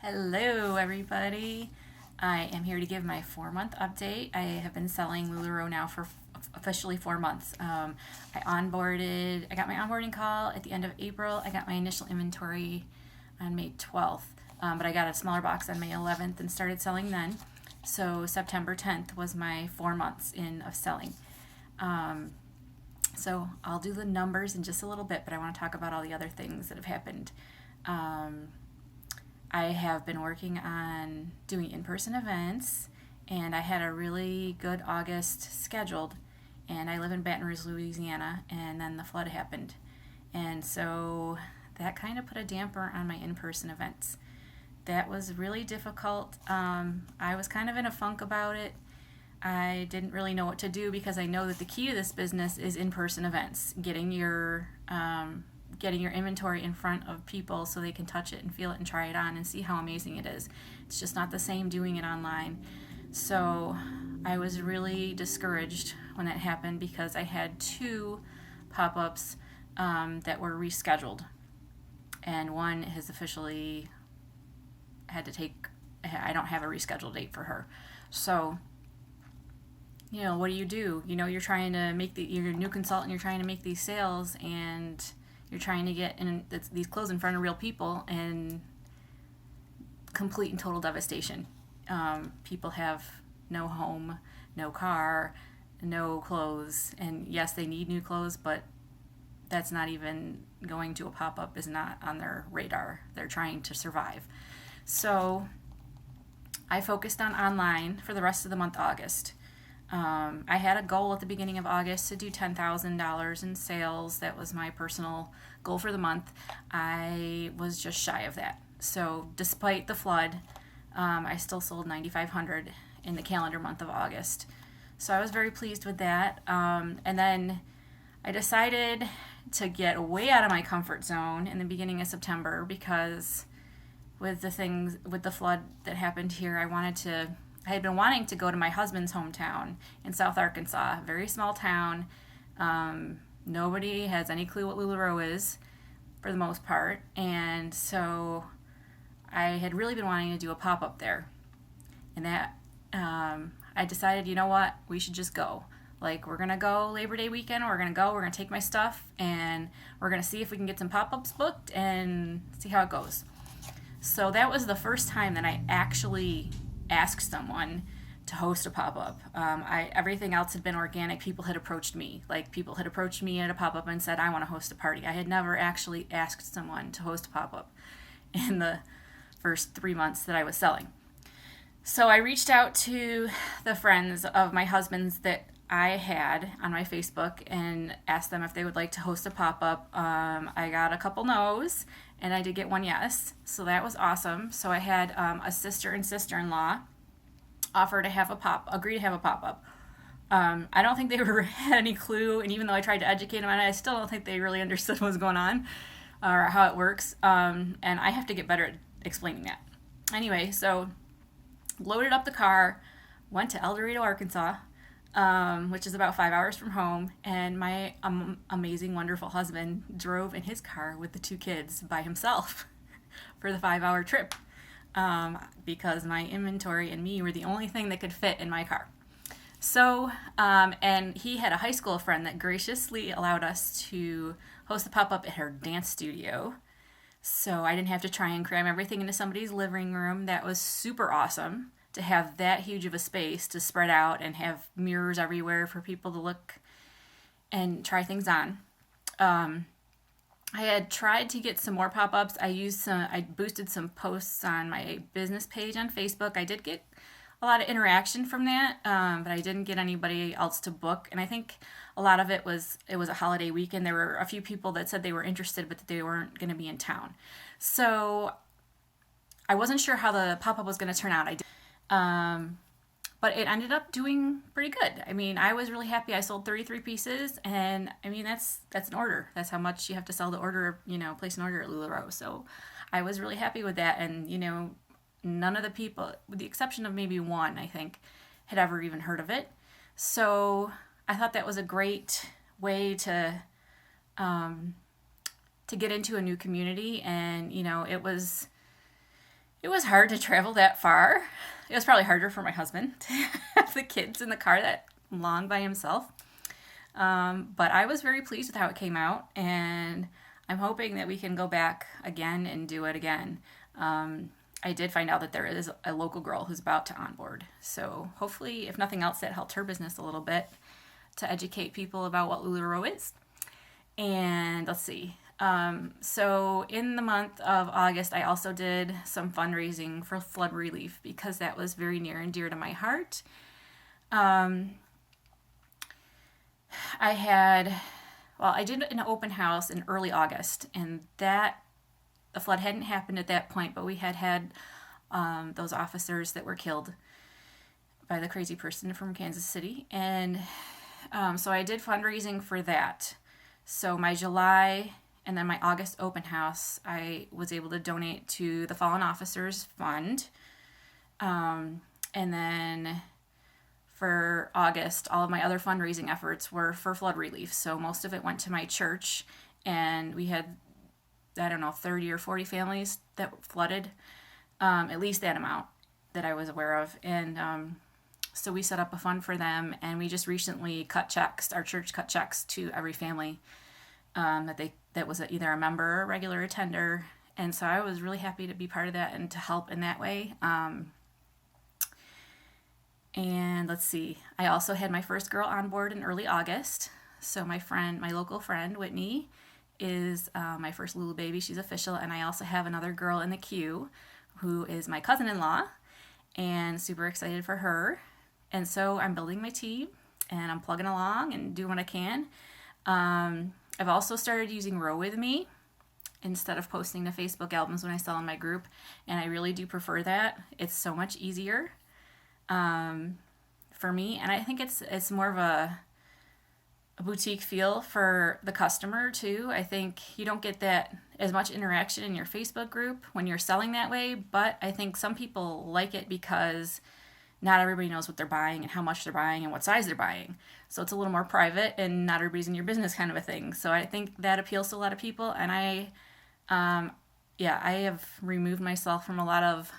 Hello, everybody. I am here to give my 4-month update. I have been selling LuLaRoe now for officially 4 months. I got my onboarding call at the end of April. I got my initial inventory on May 12th, but I got a smaller box on May 11th and started selling then. So September 10th was my 4 months of selling. So I'll do the numbers in just a little bit, but I want to talk about all the other things that have happened. I have been working on doing in-person events, and I had a really good August scheduled, and I live in Baton Rouge, Louisiana, and then the flood happened. And so that kind of put a damper on my in-person events. That was really difficult. I was kind of in a funk about it. I didn't really know what to do because I know that the key to this business is in-person events, getting your inventory in front of people so they can touch it and feel it and try it on and see how amazing it is. It's just not the same doing it online. So I was really discouraged when that happened because I had 2 pop-ups that were rescheduled, and one has officially had to take, I don't have a rescheduled date for her. So what do? You're trying to you're a new consultant, you're trying to make these sales, and you're trying to get these clothes in front of real people, and complete and total devastation. People have no home, no car, no clothes, and yes, they need new clothes, but that's not even going to a pop-up, is not on their radar. They're trying to survive. So I focused on online for the rest of the month August. I had a goal at the beginning of August to do $10,000 in sales. That was my personal goal for the month. I was just shy of that. So despite the flood, I still sold $9,500 in the calendar month of August. So I was very pleased with that. And then I decided to get way out of my comfort zone in the beginning of September because with the flood that happened here, I had been wanting to go to my husband's hometown in South Arkansas, a very small town. Nobody has any clue what LuLaRoe is, for the most part. And so I had really been wanting to do a pop-up there. And that I decided, you know what, we should just go. We're going to go Labor Day weekend, we're going to take my stuff, and we're going to see if we can get some pop-ups booked and see how it goes. So that was the first time that I actually asked someone to host a pop-up. Everything else had been organic. People had approached me. People had approached me at a pop-up and said, I want to host a party. I had never actually asked someone to host a pop-up in the first 3 months that I was selling. So I reached out to the friends of my husband's that I had on my Facebook and asked them if they would like to host a pop-up. I got a couple no's, and I did get one yes, so that was awesome. So I had a sister and sister-in-law agree to have a pop-up. I don't think they had any clue, and even though I tried to educate them on it, I still don't think they really understood what was going on or how it works, and I have to get better at explaining that. Anyway, so loaded up the car, went to El Dorado, Arkansas, which is about 5 hours from home, and my amazing, wonderful husband drove in his car with the 2 kids by himself for the 5-hour trip, because my inventory and me were the only thing that could fit in my car. So, and he had a high school friend that graciously allowed us to host the pop-up at her dance studio, so I didn't have to try and cram everything into somebody's living room. That was super awesome, to have that huge of a space to spread out and have mirrors everywhere for people to look and try things on. I had tried to get some more pop-ups. I boosted some posts on my business page on Facebook. I did get a lot of interaction from that, but I didn't get anybody else to book. And I think a lot of it was a holiday weekend. There were a few people that said they were interested, but that they weren't going to be in town. So I wasn't sure how the pop-up was going to turn out. But it ended up doing pretty good. I mean, I was really happy. I sold 33 pieces, and I mean, that's an order. That's how much you have to sell to order, place an order at LuLaRoe. So I was really happy with that. And, none of the people, with the exception of maybe one, I think, had ever even heard of it. So I thought that was a great way to get into a new community. And, it was It was hard to travel that far. It was probably harder for my husband to have the kids in the car that long by himself. But I was very pleased with how it came out, and I'm hoping that we can go back again and do it again. I did find out that there is a local girl who's about to onboard. So hopefully, if nothing else, that helped her business a little bit to educate people about what LuLaRoe is. And let's see. So in the month of August, I also did some fundraising for flood relief because that was very near and dear to my heart. I did an open house in early August, and the flood hadn't happened at that point, but we had those officers that were killed by the crazy person from Kansas City. And so I did fundraising for that. So my July and then my August open house, I was able to donate to the Fallen Officers Fund. And then for August, all of my other fundraising efforts were for flood relief. So most of it went to my church, and we had, 30 or 40 families that flooded, at least that amount that I was aware of. And so we set up a fund for them, and we just recently our church cut checks to every family that was either a member or a regular attender. And so I was really happy to be part of that and to help in that way. And let's see, I also had my first girl on board in early August. So my local friend, Whitney, is my first Lulu baby. She's official. And I also have another girl in the queue who is my cousin-in-law, and super excited for her. And so I'm building my team, and I'm plugging along and doing what I can. I've also started using Row With Me instead of posting to Facebook albums when I sell in my group, and I really do prefer that. It's so much easier for me, and I think it's more of a boutique feel for the customer too. I think you don't get that as much interaction in your Facebook group when you're selling that way, but I think some people like it because not everybody knows what they're buying and how much they're buying and what size they're buying. So it's a little more private and not everybody's in your business kind of a thing. So I think that appeals to a lot of people. And I have removed myself from a lot of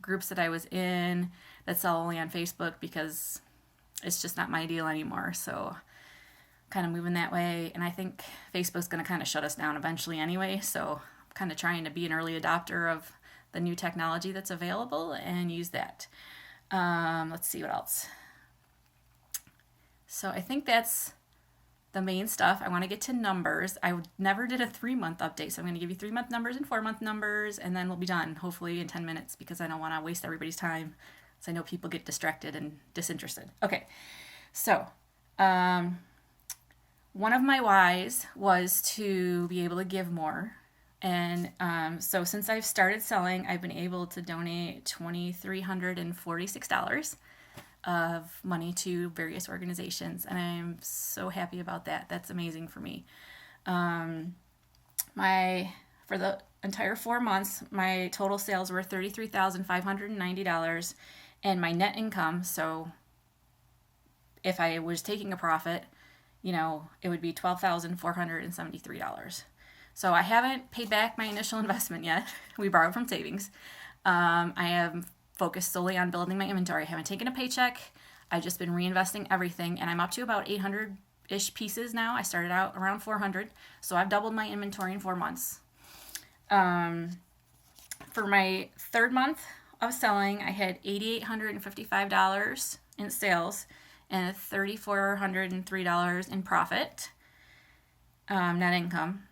groups that I was in that sell only on Facebook because it's just not my deal anymore. So kind of moving that way. And I think Facebook's going to kind of shut us down eventually anyway. So I'm kind of trying to be an early adopter of the new technology that's available and use that. Let's see what else. So I think that's the main stuff. I want to get to numbers. I never did a 3-month update, so I'm going to give you 3-month numbers and 4-month numbers, and then we'll be done, hopefully in 10 minutes, because I don't want to waste everybody's time. So I know people get distracted and disinterested. Okay, so one of my whys was to be able to give more. And so since I've started selling, I've been able to donate $2,346 of money to various organizations, and I'm so happy about that. That's amazing for me. For the entire 4 months, my total sales were $33,590, and my net income, so if I was taking a profit, it would be $12,473. So I haven't paid back my initial investment yet. We borrowed from savings. I am focused solely on building my inventory. I haven't taken a paycheck. I've just been reinvesting everything, and I'm up to about 800-ish pieces now. I started out around 400, so I've doubled my inventory in 4 months. For my 3rd month of selling, I had $8,855 in sales and $3,403 in profit, net income.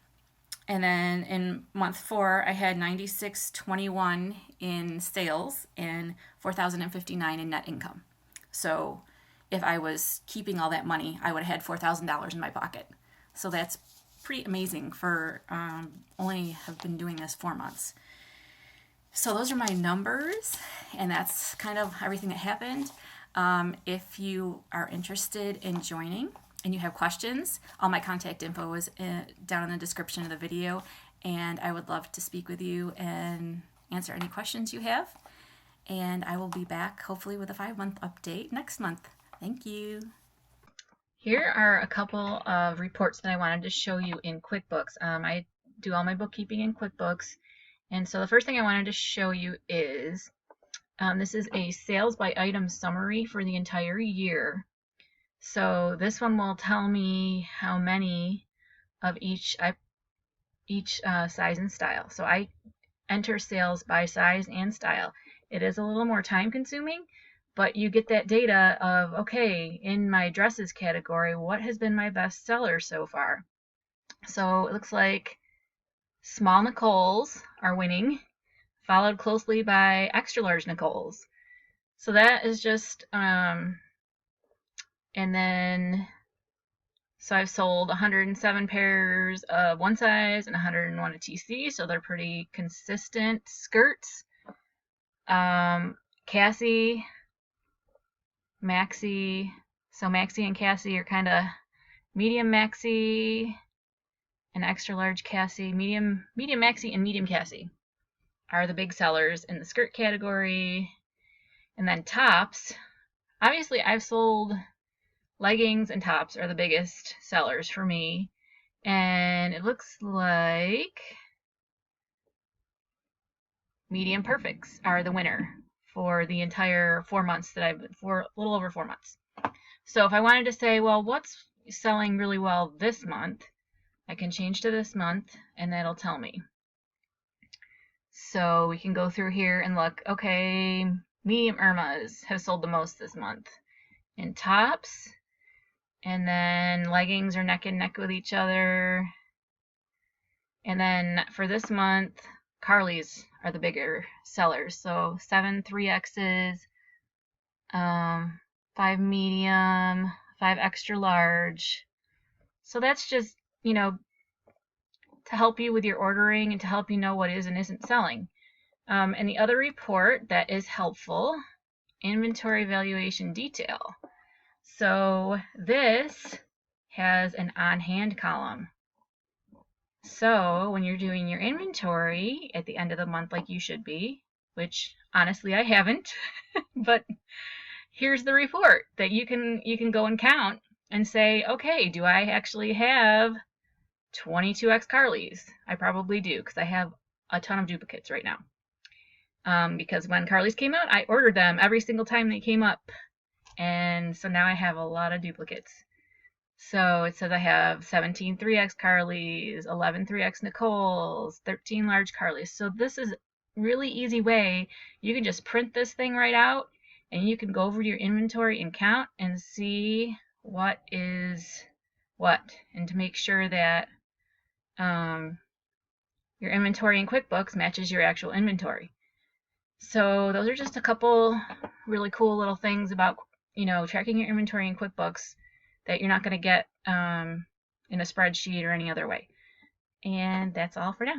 And then in month 4, I had $96.21 in sales and $4,059 in net income. So if I was keeping all that money, I would have had $4,000 in my pocket. So that's pretty amazing for only have been doing this 4 months. So those are my numbers, and that's kind of everything that happened. If you are interested in joining and you have questions, all my contact info is down in the description of the video, and I would love to speak with you and answer any questions you have. And I will be back hopefully with a 5-month update next month. Thank you. Here are a couple of reports that I wanted to show you in QuickBooks. I do all my bookkeeping in QuickBooks, And so the first thing I wanted to show you is this is a sales by item summary for the entire year. So this one will tell me how many of each size and style. So I enter sales by size and style. It is a little more time consuming, but you get that data of, okay, in my dresses category, what has been my best seller so far? So it looks like small Nicoles are winning, followed closely by extra large Nicoles. So that is just, and then, so I've sold 107 pairs of one size and 101 of TC, so they're pretty consistent skirts. Cassie, Maxi, so Maxi and Cassie are kind of medium Maxi and extra large Cassie, medium Maxi and medium Cassie are the big sellers in the skirt category. And then tops, obviously I've sold leggings and tops are the biggest sellers for me. And it looks like medium perfects are the winner for the entire 4 months that for a little over 4 months. So if I wanted to say, well, what's selling really well this month, I can change to this month and that'll tell me. So we can go through here and look, okay, medium Irmas have sold the most this month in tops, and then leggings are neck and neck with each other. And then for this month, Carly's are the bigger sellers. So 7 3X's, 5 medium, 5 extra large. So that's just, to help you with your ordering and to help you know what is and isn't selling. And the other report that is helpful, inventory valuation detail. So this has an on-hand column. So when you're doing your inventory at the end of the month like you should be, which honestly I haven't, but here's the report that you can go and count and say, okay, do I actually have 22X Carly's? I probably do, because I have a ton of duplicates right now. Because when Carly's came out, I ordered them every single time they came up. And so now I have a lot of duplicates. So it says I have 17 3X Carly's, 11 3X Nicole's, 13 large Carly's. So this is really easy way. You can just print this thing right out and you can go over your inventory and count and see what is what, and to make sure that your inventory in QuickBooks matches your actual inventory. So those are just a couple really cool little things about, tracking your inventory in QuickBooks that you're not going to get in a spreadsheet or any other way. And that's all for now.